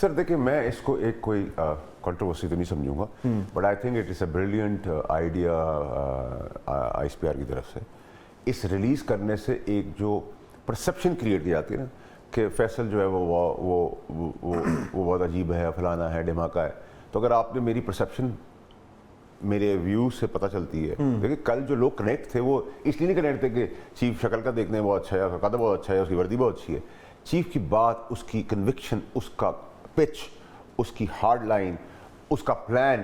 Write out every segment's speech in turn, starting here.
سر دیکھیں میں اس کو ایک کوئی کنٹروورسی تو نہیں سمجھوں گا، but I think it is a brilliant idea I S P R کی طرف سے اس ریلیز کرنے سے ایک جو پرسیپشن کریٹ کی جاتی ہے نا کہ فیصل جو ہے وہ بہت عجیب ہے، فلانا ہے، دھماکہ ہے. تو اگر آپ نے میری پرسیپشن میرے ویوز سے پتہ چلتی ہے، دیکھیں کل جو لوگ کنیکٹ تھے وہ اس لیے نہیں کنیکٹ تھے کہ چیف شکل کا دیکھنے میں بہت اچھا ہے، اس کا قد بہت اچھا ہے، اس کی وردی بہت اچھی ہے. چیف کی بات، اس کی کنوکشن، اس کا پچ، اس کی ہارڈ لائن، اس کا پلان،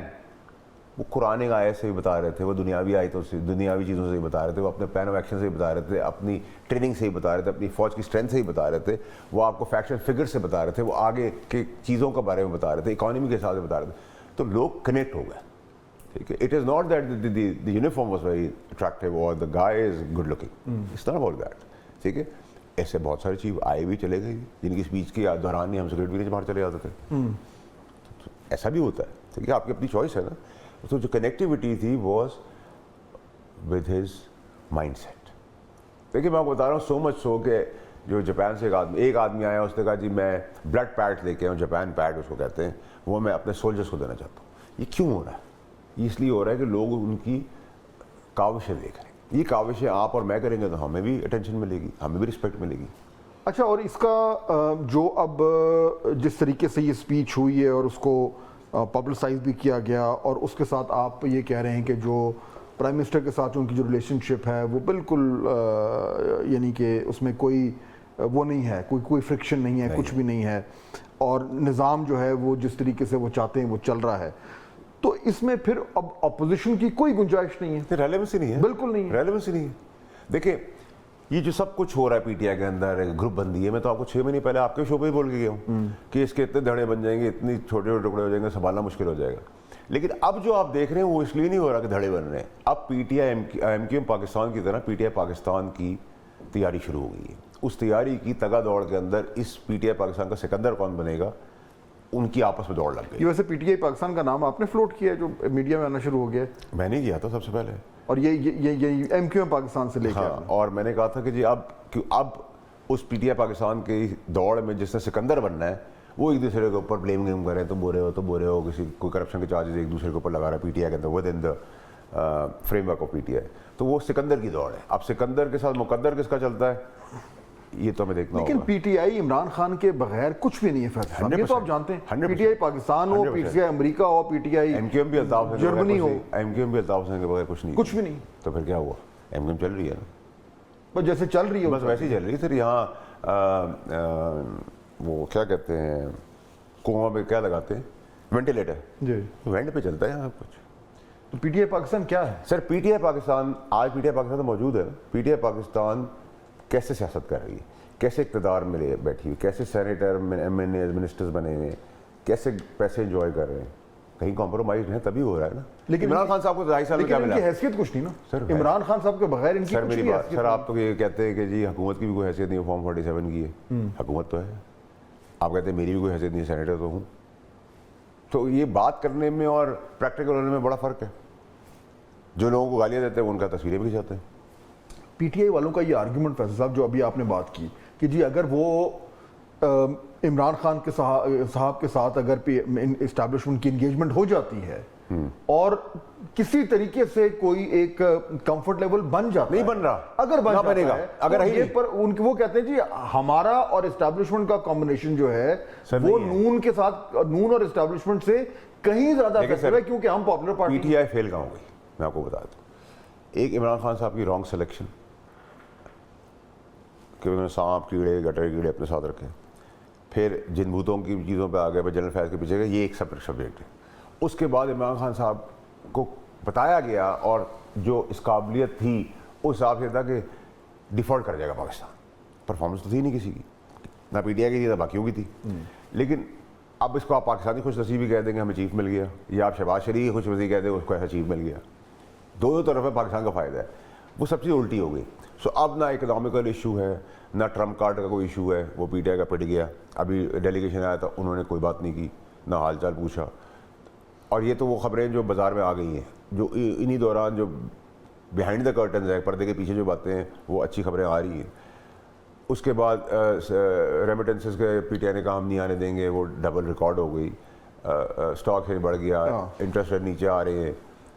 وہ قرآن آیت سے بھی بتا رہے تھے، وہ دنیاوی آیتوں سے، دنیاوی چیزوں سے بھی بتا رہے تھے، وہ اپنے پلان آف ایکشن سے بھی بتا رہے تھے، اپنی ٹریننگ سے بھی بتا رہے تھے، اپنی فوج کی اسٹرینتھ سے بھی بتا رہے تھے، وہ آپ کو فیکٹس اینڈ فگر سے بتا رہے تھے، وہ آگے کی چیزوں کے بارے میں بتا رہے تھے، اکانومی کے حساب سے بتا رہے تھے. تو لوگ کنیکٹ ہو گئے. ٹھیک ہے، it is not that the uniform was very attractive اور the guy is good looking, it's not about that. ٹھیک ہے، ایسے بہت ساری چیز آئے بھی چلے گئی جن کی اسپیچ کے دوران نہیں ہم سگریٹ بھی باہر چلے جاتے تھے. ایسا بھی ہوتا ہے. ٹھیک ہے، آپ کی اپنی چوائس ہے نا. تو جو کنیکٹیوٹی تھی was with his mindset. دیکھیے میں آپ کو بتا رہا ہوں، سو مچ سو کہ جو جاپان سے ایک آدمی آیا، اس نے کہا جی میں بلڈ پیڈ لے کے آؤں، جاپان پیڈ اس کو کہتے ہیں، وہ میں اپنے سولجرس کو دینا چاہتا ہوں. یہ کیوں ہو رہا ہے؟ یہ اس لیے ہو رہا ہے کہ لوگ ان کی کاوشیں دیکھ رہے ہیں. یہ کاوشیں آپ اور میں کریں گے تو ہمیں بھی اٹینشن ملے گی، ہمیں بھی رسپیکٹ ملے گی. اچھا، اور اس کا جو اب جس طریقے سے یہ اسپیچ ہوئی ہے اور اس کو پبلسائز بھی کیا گیا، اور اس کے ساتھ آپ یہ کہہ رہے ہیں کہ جو پرائم منسٹر کے ساتھ ان کی جو ریلیشن شپ ہے وہ بالکل یعنی کہ اس میں کوئی وہ نہیں ہے، کوئی فرکشن نہیں ہے، کچھ بھی نہیں ہے، اور نظام جو ہے وہ جس طریقے سے وہ چاہتے ہیں وہ چل رہا ہے، تو اس میں پھر اب اپوزیشن کی کوئی گنجائش نہیں ہے. ریلیونسی نہیں ہے، بالکل نہیں ہے، ریلیونسی نہیں ہے. دیکھیں یہ جو سب کچھ ہو رہا ہے پی ٹی آئی کے اندر، گروپ بندی ہے، میں تو آپ کو 6 مہینے پہلے آپ کے شو پہ ہی بول کے گیا ہوں کہ اس کے اتنے دھڑے بن جائیں گے، اتنی چھوٹے چھوٹے ٹکڑے ہو جائیں گے، سنبھالنا مشکل ہو جائے گا. لیکن اب جو آپ دیکھ رہے ہیں وہ اس لیے نہیں ہو رہا کہ دھڑے بن رہے ہیں. اب P T I M Q M Pakistan کی طرح پی ٹی آئی پاکستان کی تیاری شروع ہو گئی ہے. اس تیاری کی تگا دوڑ کے اندر اس پی ٹی آئی پاکستان کا سکندر کون بنے گا، ان کی آپس میں دوڑ لگ گئی. یہ ویسے پی ٹی آئی پاکستان کا نام آپ نے فلوٹ کیا ہے جو میڈیا میں آنا شروع ہو گیا ہے؟ میں نے کیا تھا سب سے پہلے، اور یہ ایم کیو ایم پاکستان سے لے کے اور میں نے کہا تھا کہ جی اب اس پی ٹی آئی پاکستان کی دوڑ میں جس نے سکندر بننا ہے وہ ایک دوسرے کے اوپر بلیم گیم کریں، تم برے ہو تو برے ہو، کسی کوئی کرپشن کے چارجز ایک دوسرے کے اوپر لگا رہا ہے پی ٹی آئی کے اندر within the framework of P T I. تو وہ سکندر کی دوڑ ہے. اب سکندر کے ساتھ مقدر کس کا چلتا ہے یہ تو ہمیں دیکھنا ہوگا. لیکن پی ٹی آئی عمران خان کے بغیر کچھ بھی نہیں ہے فیصل صاحب، یہ تو آپ جانتے ہیں. پی ٹی آئی پاکستان ہو، پی ٹی آئی امریکہ ہو، P T I M Q M بھی الطاف جرمنی ہو، ایم کیو ایم بھی الطاف حسین کے بغیر کچھ بھی نہیں. تو پھر کیا ہوا؟ ایم کیو ایم چل رہی ہے نا، بس جیسے چل رہی ہے بس ویسے ہی چل رہی ہے. پھر یہاں وہ کیا کہتے ہیں، کنواں پہ کیا لگاتے ہیں، وینٹیلیٹر، جی وینٹ پہ چلتا ہے یہاں کچھ. تو پی ٹی آئی پاکستان کیا ہے سر پی ٹی آئی پاکستان آج پی ٹی آئی پاکستان تو موجود ہے نا. پی ٹی آئی پاکستان کیسے سیاست کر رہی ہے، کیسے اقتدار میں بیٹھی ہوئی، کیسے سینیٹر ایم این اے منسٹرز بنے ہوئے ہیں، کیسے پیسے انجوائے کر رہے ہیں. کہیں کمپرومائز ہے تبھی ہو رہا ہے نا. لیکن عمران خان صاحب کو 2.5 سال میں کیا لیکن ملا؟ ان کی حیثیت کچھ نہیں نا سر عمران خان صاحب کے بغیر ان کی سر کچھ میری بھی بات، حیثیت سر آپ تو یہ کہتے ہیں کہ جی حکومت کی بھی کوئی حیثیت نہیں ہے، فارم 47 کی ہے. حکومت تو ہے. آپ کہتے ہیں میری بھی کوئی حیثیت نہیں ہے، سینیٹر تو ہوں. تو یہ بات کرنے میں اور پریکٹیکل ہونے میں بڑا فرق ہے. جو لوگوں کو گالیاں دیتے ہیں ان کا تصویریں بھی کھینچاتے ہیں. پی ٹی آئی والوں کا یہ آرگیومنٹ فیصل صاحب جو ابھی آپ نے بات کی کہ جی اگر وہ عمران خان کے صاحب کے ساتھ اگر اسٹیبلشمنٹ کی انگیجمنٹ ہو جاتی ہے اور کسی طریقے سے کوئی ایک کمفرٹ لیول بن جاتا ہے، نہیں بن رہا، اگر بن بنے جاتا گا ہے اگر یہ پر وہ کہتے ہیں جی ہمارا اور اسٹیبلشمنٹ کا کمبینیشن جو ہے وہ نون کے ساتھ، نون اور اسٹیبلشمنٹ سے کہیں زیادہ افیکٹو ہے کیونکہ ہم popular party. P T I fail کہاں ہو گئی میں آپ کو بتا دوں. ایک عمران خان صاحب کی رانگ سلیکشن کہ انہوں نے سانپ کیڑے گٹر کیڑے اپنے ساتھ رکھے، پھر جن بھوتوں کی چیزوں پہ آگے جنرل فیض کے پیچھے گئے، یہ ایک سپریٹ سبجیکٹ ہے. اس کے بعد عمران خان صاحب کو بتایا گیا اور جو اس قابلیت تھی اس حساب سے تھا کہ ڈیفالٹ کر جائے گا پاکستان. پرفارمنس تو تھی نہیں کسی کی، نہ پی ٹی آئی کی تھی نہ باقیوں کی تھی. لیکن اب اس کو آپ پاکستانی خوش نصیبی کہہ دیں گے ہمیں چیف مل گیا، یا آپ شہباز شریف خوش نصیبی کہہ دیں اس کو ایسا چیف مل گیا. دونوں طرف پاکستان کا فائدہ ہے. وہ سب چیز الٹی ہو گئی. سو اب نہ اکنامیکل ایشو ہے، نہ ٹرمپ کارڈ کا کوئی ایشو ہے. وہ پی ٹی آئی کا پٹ گیا. ابھی ڈیلیگیشن آیا تھا، انہوں نے کوئی بات نہیں کی، نہ حال چال پوچھا. اور یہ تو وہ خبریں جو بازار میں آ گئی ہیں، جو انہی دوران جو بیہائنڈ دا کرٹنز ہے، پردے کے پیچھے جو باتیں ہیں وہ اچھی خبریں آ رہی ہیں. اس کے بعد ریمیٹنسز کے پی ٹی آئی نے کہا ہم نہیں آنے دیں گے, وہ ڈبل ریکارڈ ہو گئی, اسٹاک ریٹ بڑھ گیا, انٹرسٹ ریٹ نیچے آ رہے ہیں,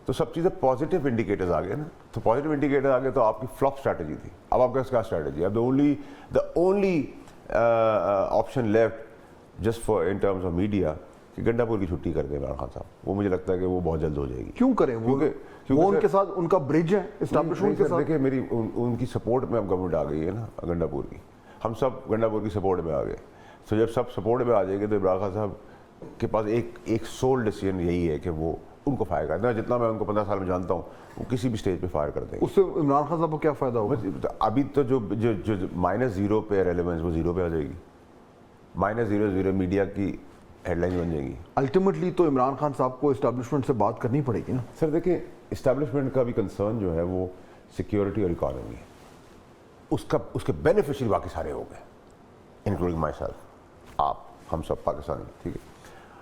تو سب چیزیں پازیٹیو انڈیکیٹرز آ گئے نا. تو پازیٹیو انڈیکیٹر آ گئے تو آپ کی فلاپ اسٹریٹجی تھی. اب آپ کا کیا اسٹریٹجی ہے؟ اب the only option left just for in terms of media کہ گنڈاپور کی چھٹی کر دیں عمران خان صاحب. وہ مجھے لگتا ہے کہ وہ بہت جلد ہو جائے گی. کیوں کریں؟ وہ ان کے ساتھ ان کا برج ہے اسٹیبلشمنٹ کے ساتھ. دیکھیں میری ان کی سپورٹ میں اب گورنمنٹ آ گئی ہے نا گنڈاپور کی, ہم سب گنڈاپور کی سپورٹ میں آ گئے. تو جب سب سپورٹ میں آ جائے گے تو عمران خان صاحب کے پاس ایک سول ڈیسیژن یہی ہے کہ وہ ان کو فائر کرنا. جتنا میں ان کو 15 سال میں جانتا ہوں, وہ کسی بھی اسٹیج پہ فائر کر دیں گے. اس سے عمران خان صاحب کو کیا فائدہ ہوگا؟ ابھی تو جو -0 پہ ریلیونس وہ 0 پہ آ جائے گی. -0 میڈیا کی ہیڈ لائن بن جائے گی. الٹیمیٹلی تو عمران خان صاحب کو اسٹیبلشمنٹ سے بات کرنی پڑے گی نا. سر دیکھیں, اسٹیبلشمنٹ کا بھی کنسرن جو ہے وہ سیکیورٹی اور اکانومی ہے. اس کے بینیفیشری باقی سارے ہو گئے, انکلوڈنگ مائی سیلف, آپ, ہم سب پاکستانی, ٹھیک ہے.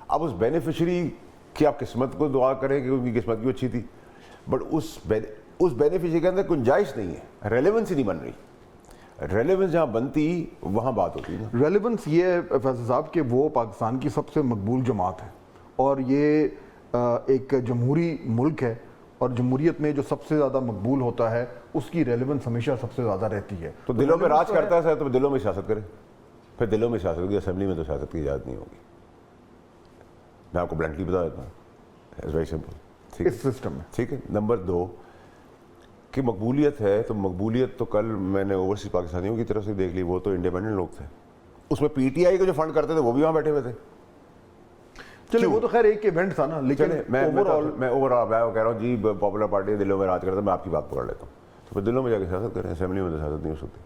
اب اس بینیفیشری کی آپ قسمت کو دعا کریں کہ ان کی قسمت بھی اچھی تھی, بٹ اس بینیفیشری کے اندر گنجائش نہیں ہے, ریلیونس ہی نہیں بن رہی. ریلیونس جہاں بنتی وہاں بات ہوتی ہے. ریلیونس یہ ہے فیصل صاحب کہ وہ پاکستان کی سب سے مقبول جماعت ہے, اور یہ ایک جمہوری ملک ہے, اور جمہوریت میں جو سب سے زیادہ مقبول ہوتا ہے اس کی ریلیونس ہمیشہ سب سے زیادہ رہتی ہے. تو دلوں میں راج کرتا ہے سر, تو دلوں میں سیاست کرے, پھر دلوں میں سیاست ہوگی, اسمبلی میں تو سیاست کی اجازت نہیں ہوگی. میں آپ کو بلنٹلی بتا دیتا ہوں, اٹس ویری سمپل. اس سسٹم میں ٹھیک ہے. نمبر 2 کہ مقبولیت ہے, تو مقبولیت تو کل میں نے اوورسیز پاکستانیوں کی طرف سے دیکھ لی, وہ تو انڈیپینڈنٹ لوگ تھے. اس میں پی ٹی آئی کو جو فنڈ کرتے تھے وہ بھی وہاں بیٹھے ہوئے تھے. چلے وہ تو خیر ایک ایونٹ تھا نا, لیکن میں اوور آل کہہ رہا ہوں جی پاپولر پارٹی دلوں میں راج کرتا ہے, میں آپ کی بات پکڑ لیتا ہوں. تو پھر دلوں میں جا کے سیاست کریں, اسمبلی میں تو سیاست نہیں ہو سکتی.